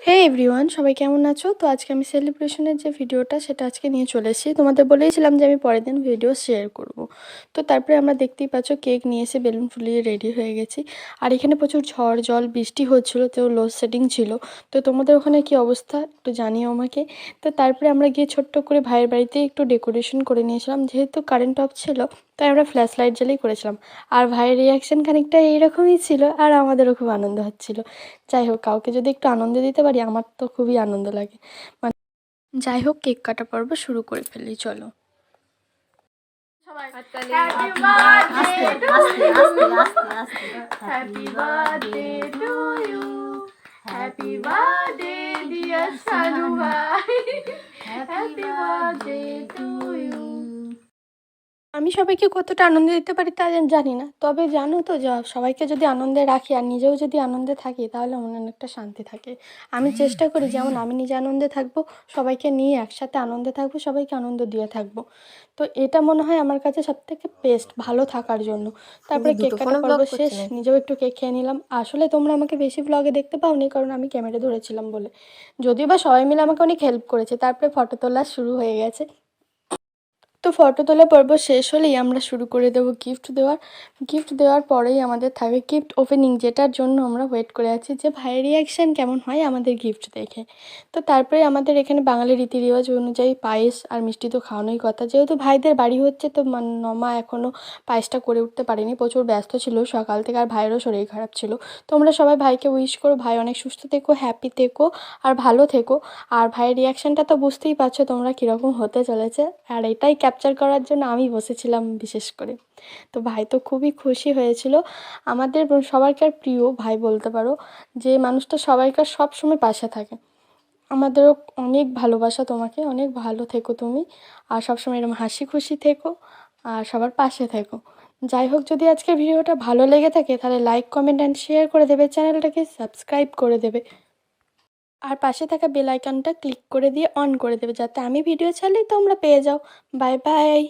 হে everyone, সবাই কেমন আছো? তো আজকে আমি সেলিব্রেশনের যে ভিডিওটা সেটা আজকে নিয়ে চলে এসেছি। তোমাদের বলেইছিলাম যে আমি পরের দিন ভিডিও শেয়ার করব। তো তারপরে আমরা দেখতেই পাচ্ছ কেক নিয়ে এসে বেলুন ফুলিয়ে রেডি হয়ে গেছি। আর এখানে প্রচুর ঝড় জল বৃষ্টি হচ্ছিল, তো লোডশেডিং ছিল। তো তোমাদের ওখানে কি অবস্থা একটু জানিও আমাকে। তো তারপরে আমরা গিয়ে ছোট্ট করে ভাইয়ের বাড়িতে একটু ডেকোরেশন করে নিয়েছিলাম, যেহেতু কারেন্ট অফ ছিল তাই আমরা ফ্ল্যাশ লাইট জ্বালিয়ে করেছিলাম। আর ভাইয়ের রিয়াকশন খানিকটা এইরকমই ছিল, আর আমাদেরও খুব আনন্দ হচ্ছিল। যাই হোক, কাউকে যদি একটু আনন্দ দিতে পারি আমার তো খুবই আনন্দ লাগে। মানে যাই হোক, কেক কাটা পর্ব শুরু করে ফেলি, চলো। আমি সবাইকে কতটা আনন্দ দিতে পারি তা জানি না, তবে জানো তো, সবাইকে যদি আনন্দে রাখি আর নিজেও যদি আনন্দে থাকি তাহলে মনে অনেকটা শান্তি থাকে। আমি চেষ্টা করি যেমন আমি নিজে আনন্দে থাকবো, সবাইকে নিয়ে একসাথে আনন্দে থাকবো, সবাইকে আনন্দ দিয়ে থাকবো। তো এটা মনে হয় আমার কাছে সবথেকে বেস্ট ভালো থাকার জন্য। তারপরে কেক কাটা পর্ব শেষ, নিজেও একটু কেক খেয়ে নিলাম। আসলে তোমরা আমাকে বেশি ব্লগে দেখতে পাওনি, কারণ আমি ক্যামেরা ধরেছিলাম বলে। যদিও বা সবাই মিলে আমাকে অনেক হেল্প করেছে। তারপরে ফটো তোলা শুরু হয়ে গেছে। তো ফটো তোলা পর্ব শেষ হলেই আমরা শুরু করে দেবো গিফট দেওয়ার পরেই আমাদের থাকবে গিফট ওপেনিং, যেটার জন্য আমরা ওয়েট করে আছি যে ভাইয়ের রিয়াকশান কেমন হয় আমাদের গিফট দেখে। তো তারপরে আমাদের এখানে বাঙালি রীতি রেওয়াজ অনুযায়ী পায়েস আর মিষ্টি তো খাওয়ানোই কথা, যেহেতু ভাইদের বাড়ি হচ্ছে। তো নমা এখনও পায়েসটা করে উঠতে পারেনি, প্রচুর ব্যস্ত ছিল সকাল থেকে, আর ভাইয়েরও শরীর খারাপ ছিল। তোমরা সবাই ভাইকে উইশ করো, ভাই অনেক সুস্থ থেকো, হ্যাপি থেকো আর ভালো থেকো। আর ভাইয়ের রিয়াকশানটা তো বুঝতেই পারছো তোমরা কীরকম হতে চলেছে, আর এটাই ক্যাপচার করার জন্য আমি বসেছিলাম বিশেষ করে। তো ভাই তো খুবই খুশি হয়েছিল। আমাদের সবাইকার প্রিয় ভাই বলতে পারো, যে মানুষটা সবাইকার সব সময় পাশে থাকে। আমাদেরও অনেক ভালোবাসা তোমাকে, অনেক ভালো থেকো তুমি, আর সবসময় এরকম হাসি খুশি থেকো আর সবার পাশে থেকো। যাই হোক, যদি আজকের ভিডিওটা ভালো লেগে থাকে তাহলে লাইক কমেন্ট অ্যান্ড শেয়ার করে দেবে, চ্যানেলটাকে সাবস্ক্রাইব করে দেবে, আর পাশে থাকা বেল আইকনটা ক্লিক করে দিয়ে অন করে দেবে, যাতে আমি ভিডিও ছাড়লেই তোমরা পেয়ে যাও। Bye bye.